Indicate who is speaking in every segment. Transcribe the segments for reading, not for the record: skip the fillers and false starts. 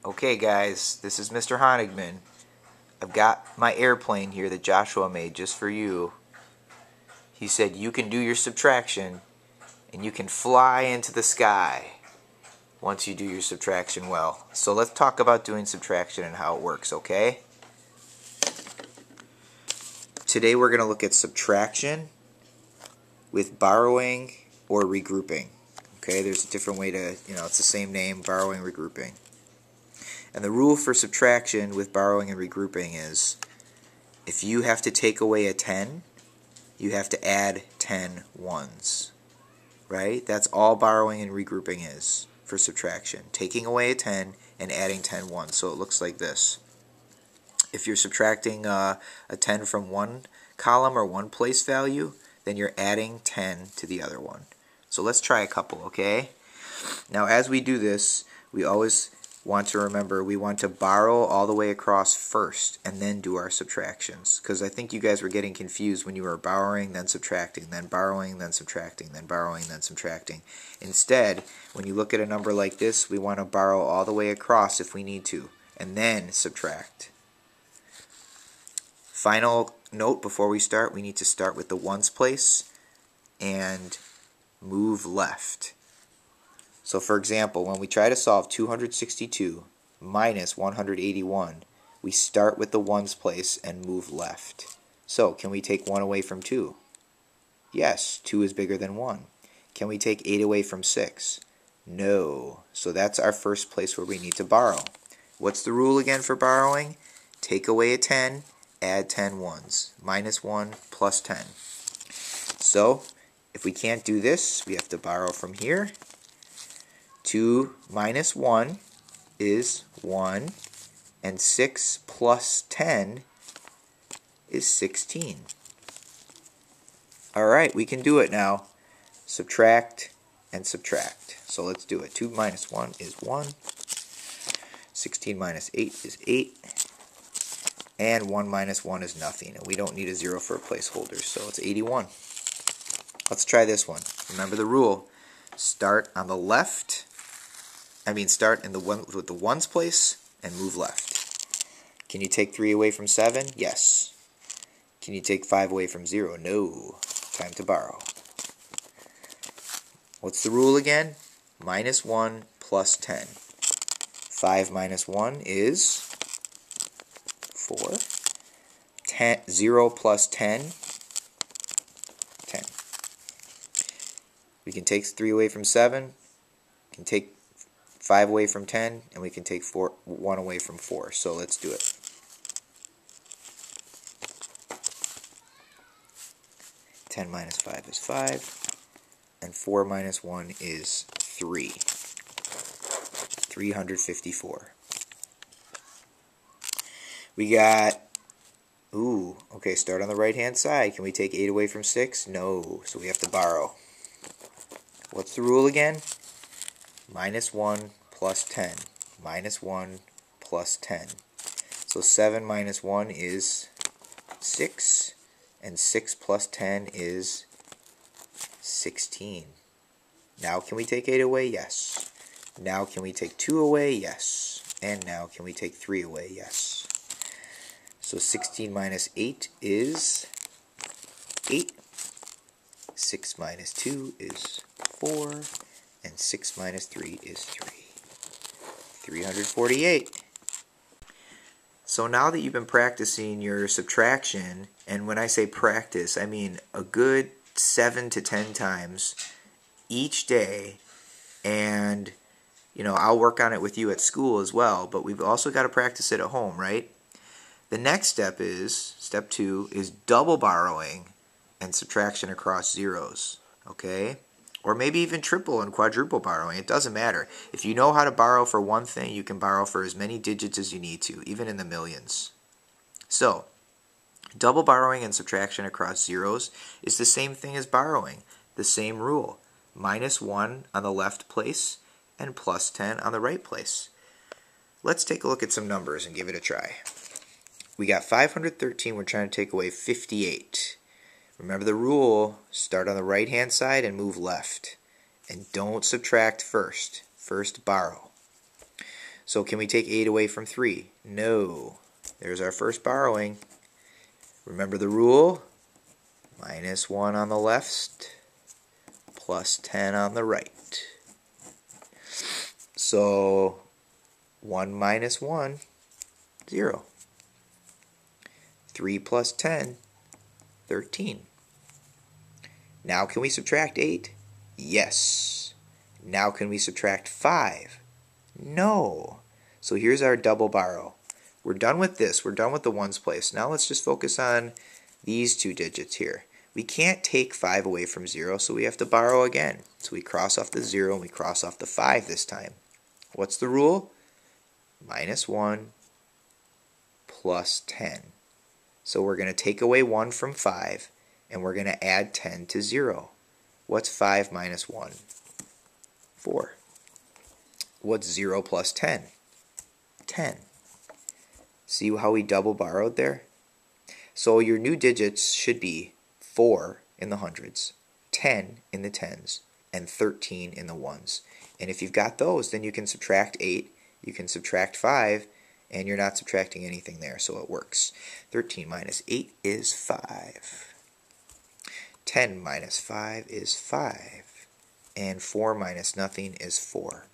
Speaker 1: Okay guys, this is Mr. Honigman. I've got my airplane here that Joshua made just for you. He said you can do your subtraction and you can fly into the sky once you do your subtraction well. So let's talk about doing subtraction and how it works, okay? Today we're going to look at subtraction with borrowing or regrouping. Okay, there's a different way to, it's the same name, borrowing, regrouping. And the rule for subtraction with borrowing and regrouping is if you have to take away a 10, you have to add 10 ones. Right? That's all borrowing and regrouping is for subtraction. Taking away a 10 and adding 10 ones. So it looks like this. If you're subtracting a 10 from one column or one place value, then you're adding 10 to the other one. So let's try a couple, okay? Now as we do this, we always want to remember we want to borrow all the way across first and then do our subtractions, because I think you guys were getting confused when you were borrowing then subtracting, then borrowing then subtracting, then borrowing then subtracting. Instead, when you look at a number like this, we want to borrow all the way across if we need to and then subtract. Final note before we start, we need to start with the ones place and move left. So for example, when we try to solve 262 minus 181, we start with the ones place and move left. So can we take 1 away from 2? Yes, 2 is bigger than 1. Can we take 8 away from 6? No. So that's our first place where we need to borrow. What's the rule again for borrowing? Take away a 10, add 10 ones. Minus 1 plus 10. So if we can't do this, we have to borrow from here. 2 minus 1 is 1, and 6 plus 10 is 16. Alright, we can do it now. Subtract and subtract. So let's do it. 2 minus 1 is 1. 16 minus 8 is 8. And 1 minus 1 is nothing. And we don't need a 0 for a placeholder, so it's 81. Let's try this one. Remember the rule. Start on the left. Start in with the ones place and move left. Can you take 3 away from 7? Yes. Can you take 5 away from 0? No. Time to borrow. What's the rule again? Minus 1 plus 10. 5 minus 1 is 4. 0 plus 10, 10. We can take 3 away from 7. We can take 5 away from 10, and we can take 1 away from 4. So let's do it. Ten minus 5 is 5, and 4 minus 1 is 3. 354. We got, okay, start on the right-hand side. Can we take 8 away from 6? No, so we have to borrow. What's the rule again? Minus 1 plus 10. Minus 1 plus 10. So 7 minus 1 is 6. And 6 plus 10 is 16. Now can we take 8 away? Yes. Now can we take 2 away? Yes. And now can we take 3 away? Yes. So 16 minus 8 is 8. 6 minus 2 is 4. And 6 minus 3 is 3. 348. So now that you've been practicing your subtraction, and when I say practice, I mean a good 7 to 10 times each day, and I'll work on it with you at school as well, but we've also got to practice it at home, right? The next step is, step 2, is double borrowing and subtraction across zeros, okay? Or maybe even triple and quadruple borrowing. It doesn't matter. If you know how to borrow for one thing, you can borrow for as many digits as you need to, even in the millions. So, double borrowing and subtraction across zeros is the same thing as borrowing. The same rule. Minus 1 on the left place and plus 10 on the right place. Let's take a look at some numbers and give it a try. We got 513. We're trying to take away 58. Remember the rule, start on the right-hand side and move left. And don't subtract first. First borrow. So can we take 8 away from 3? No. There's our first borrowing. Remember the rule? Minus 1 on the left, plus 10 on the right. So 1 minus 1, 0. 3 plus 10, 13. Now can we subtract 8? Yes. Now can we subtract 5? No. So here's our double borrow. We're done with this. We're done with the ones place. Now let's just focus on these two digits here. We can't take 5 away from 0, so we have to borrow again. So we cross off the 0 and we cross off the 5 this time. What's the rule? Minus 1 plus 10. So we're going to take away 1 from 5, and we're going to add 10 to 0. What's 5 minus 1? 4. What's 0 plus 10? 10. See how we double borrowed there? So your new digits should be 4 in the hundreds, 10 in the tens, and 13 in the ones. And if you've got those, then you can subtract 8, you can subtract 5, and you're not subtracting anything there, so it works. 13 minus 8 is 5. 10 minus 5 is 5. And 4 minus nothing is 4.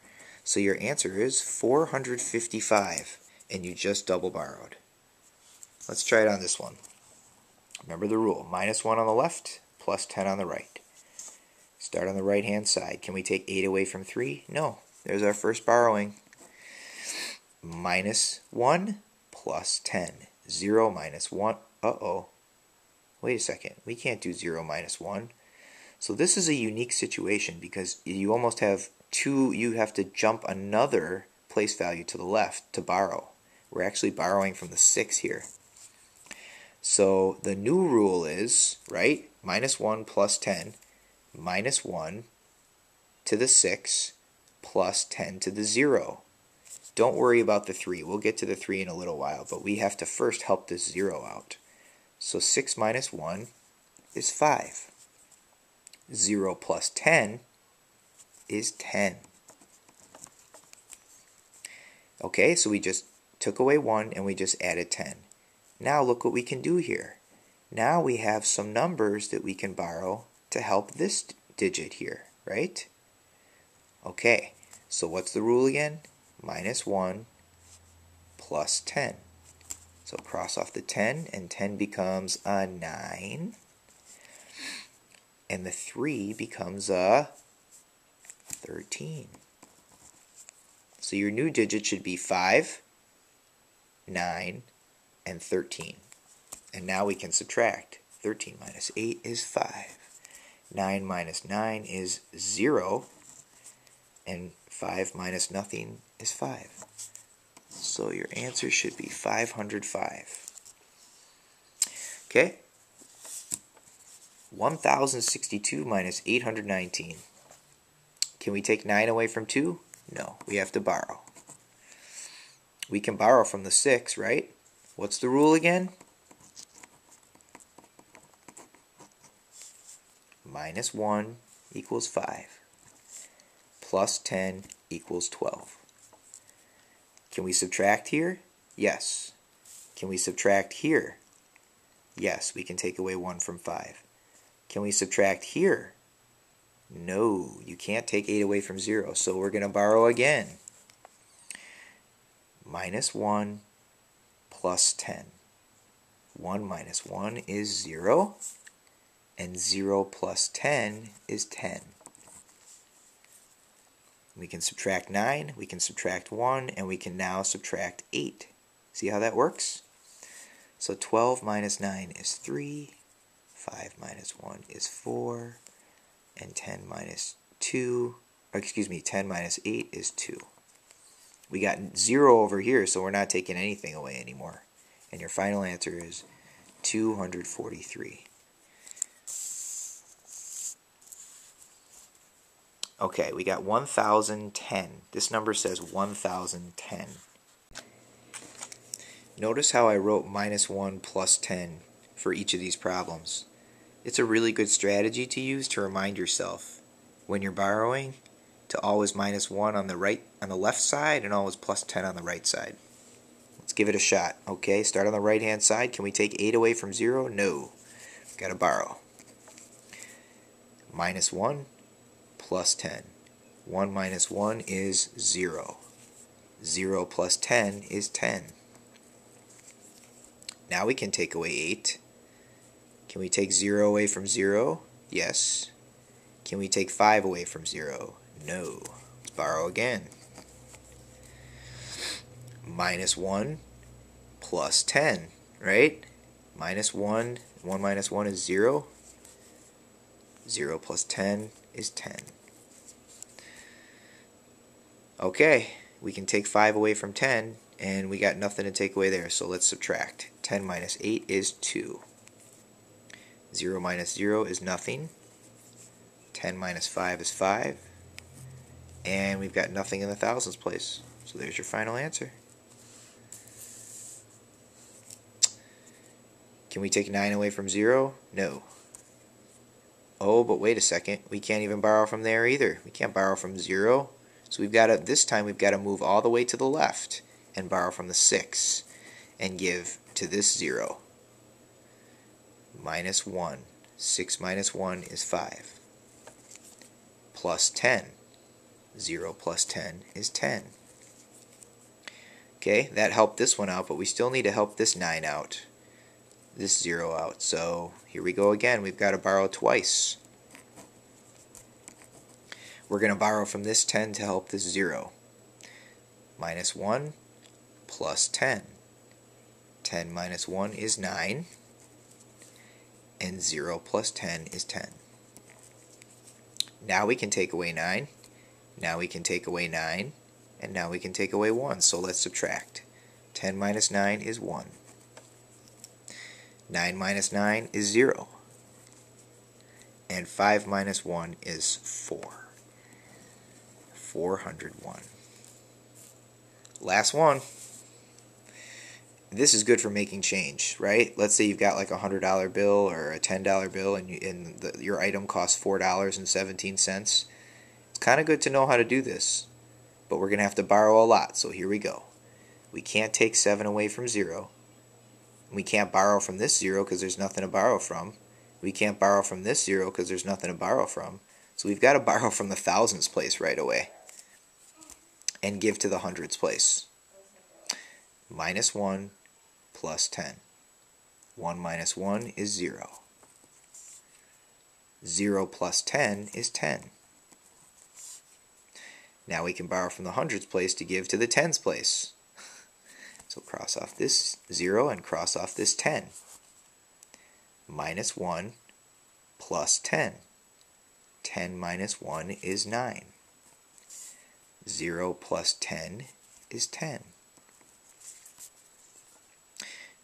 Speaker 1: So your answer is 455, and you just double borrowed. Let's try it on this one. Remember the rule, minus 1 on the left, plus 10 on the right. Start on the right-hand side. Can we take 8 away from 3? No. There's our first borrowing. Minus 1 plus 10. 0 minus 1. Uh-oh. Wait a second. We can't do 0 minus 1. So this is a unique situation because you almost have you have to jump another place value to the left to borrow. We're actually borrowing from the 6 here. So the new rule is, right, minus 1 plus 10, minus 1 to the 6 plus 10 to the 0. Don't worry about the 3. We'll get to the 3 in a little while, but we have to first help this 0 out. So 6 minus 1 is 5. 0 plus 10 is 10. Okay, so we just took away 1 and we just added 10. Now look what we can do here. Now we have some numbers that we can borrow to help this digit here, right? Okay, so what's the rule again? Minus 1 plus 10. So cross off the 10, and 10 becomes a 9. And the 3 becomes a 13. So your new digit should be 5, 9, and 13. And now we can subtract. 13 minus 8 is 5. 9 minus 9 is 0. And 5 minus nothing is 5. So your answer should be 505. Okay? 1062 minus 819. Can we take 9 away from 2? No, we have to borrow. We can borrow from the 6, right? What's the rule again? Minus 1 equals 5. Plus 10 equals 12. Can we subtract here? Yes. Can we subtract here? Yes, we can take away 1 from 5. Can we subtract here? No, you can't take 8 away from 0, so we're going to borrow again. Minus 1 plus 10. 1 minus 1 is 0, and 0 plus 10 is 10. We can subtract 9, we can subtract 1, and we can now subtract 8. See how that works? So 12 minus 9 is 3, 5 minus 1 is 4, and 10 minus 8 is 2. We got 0 over here, so we're not taking anything away anymore. And your final answer is 243. Okay, we got 1010. This number says 1010. Notice how I wrote minus 1 plus 10 for each of these problems. It's a really good strategy to use to remind yourself when you're borrowing to always minus 1 on on the left side and always plus 10 on the right side. Let's give it a shot. Okay, start on the right hand side. Can we take 8 away from 0? No. Got to borrow. Minus 1 plus 10. 1 minus 1 is 0. 0 plus 10 is 10. Now we can take away 8. Can we take 0 away from 0? Yes. Can we take 5 away from 0? No. Let's borrow again. Minus 1 plus 10, right? Minus 1, 1 minus 1 is 0. 0 plus 10 is 10. Okay, we can take 5 away from 10, and we got nothing to take away there, so let's subtract. 10 minus 8 is 2. 0 minus 0 is nothing. 10 minus 5 is 5. And we've got nothing in the thousands place. So there's your final answer. Can we take 9 away from 0? No. Oh, but wait a second. We can't even borrow from there either. We can't borrow from 0. So we've got to, this time we've got to move all the way to the left and borrow from the 6 and give to this 0. Minus 1. 6 minus 1 is 5. Plus 10. 0 plus 10 is 10. Okay, that helped this one out, but we still need to help this 9 out. This 0 out. So here we go again. We've got to borrow twice. We're going to borrow from this 10 to help this 0. Minus 1 plus 10. 10 minus 1 is 9. And 0 plus 10 is 10. Now we can take away 9. Now we can take away 9. And now we can take away 1. So let's subtract. 10 minus 9 is 1. 9 minus 9 is 0. And 5 minus 1 is 4. 401. Last one. This is good for making change, right? Let's say you've got like a $100 bill or a $10 bill and your item costs $4.17. It's kind of good to know how to do this, but we're going to have to borrow a lot, so here we go. We can't take 7 away from 0. We can't borrow from this 0 because there's nothing to borrow from. We can't borrow from this 0 because there's nothing to borrow from. So we've got to borrow from the thousands place right away and give to the hundreds place. Minus 1 plus 10. 1 minus 1 is 0. 0 plus 10 is 10. Now we can borrow from the hundreds place to give to the tens place. So cross off this 0 and cross off this 10. Minus 1 plus 10. 10 minus 1 is 9. 0 plus 10 is 10.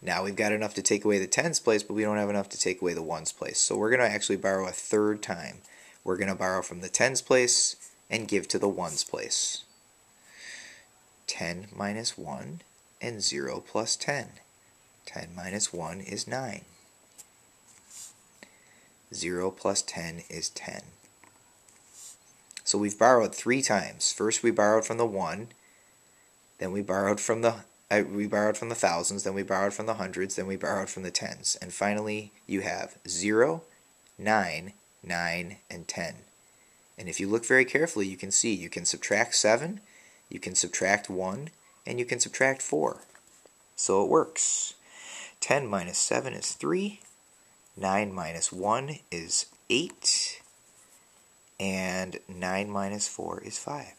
Speaker 1: Now we've got enough to take away the tens place, but we don't have enough to take away the ones place. So we're going to actually borrow a third time. We're going to borrow from the tens place and give to the ones place. 10 minus 1 and 0 plus 10. 10 minus 1 is 9. 0 plus 10 is 10. So we've borrowed 3 times. First we borrowed from the 1, then we borrowed from the thousands, then we borrowed from the hundreds, then we borrowed from the tens. And finally you have 0, 9, 9, and 10. And if you look very carefully, you can see you can subtract 7, you can subtract 1, and you can subtract 4. So it works. 10 minus 7 is 3, 9 minus 1 is 8, and 9 minus 4 is 5.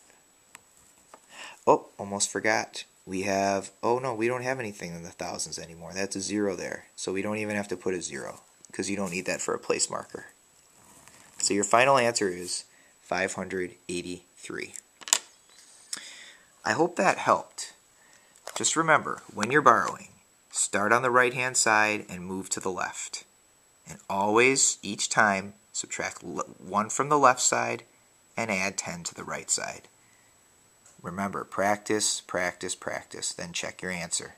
Speaker 1: Oh, almost forgot. We have, oh no, we don't have anything in the thousands anymore. That's a 0 there. So we don't even have to put a 0, because you don't need that for a place marker. So your final answer is 583. I hope that helped. Just remember, when you're borrowing, start on the right-hand side and move to the left. And always, each time, subtract 1 from the left side and add 10 to the right side. Remember, practice, practice, practice, then check your answer.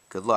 Speaker 1: Good luck.